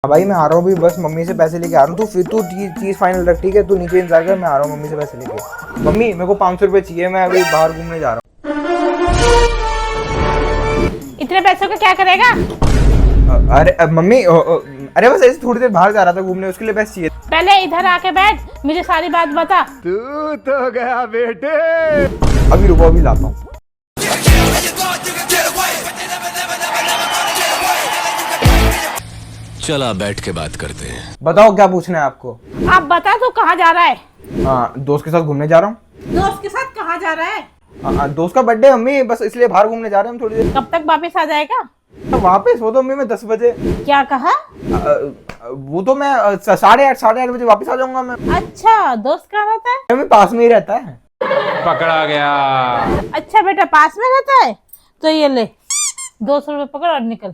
हाँ भाई मैं आ रहा हूँ, अभी बस मम्मी से पैसे लेके आ रहा हूँ। तू चीज फाइनल रख, ठीक है? तू नीचे इंतजार कर, मैं आ रहा हूँ मम्मी से पैसे लेके। मम्मी मेरे को 500 रुपए चाहिए, मैं अभी बाहर घूमने जा रहा इतने पैसों का क्या करेगा? हूँ। अरे मम्मी अरे बस ऐसे थोड़ी देर बाहर जा रहा था घूमने, उसके लिए पैसे चाहिए। पहले इधर आके बैठ, मुझे सारी बात बता। तू तो गया बेटे। अभी रुको, अभी लाता हूँ। चला बैठ के बात करते हैं। बताओ क्या पूछना है आपको? आप बता, तू कहाँ जा रहा है? हाँ दोस्त के साथ घूमने जा रहा हूँ। दोस्त के साथ कहाँ जा रहा है? दोस्त का बर्थडे मम्मी, बस इसलिए बाहर घूमने जा रहे हैं हम थोड़ी देर। कब तक वापस आ जाएगा? वापस वो तो मम्मी मैं 10 बजे। क्या कहा? वो तो मैं 8:30 बजे वापस आ जाऊंगा मैं। अच्छा, दोस्त कहाँ रहता है? मम्मी पास में ही रहता है। पकड़ा गया। अच्छा बेटा, पास में रहता है तो ये ले 200 रुपये पकड़ और निकल।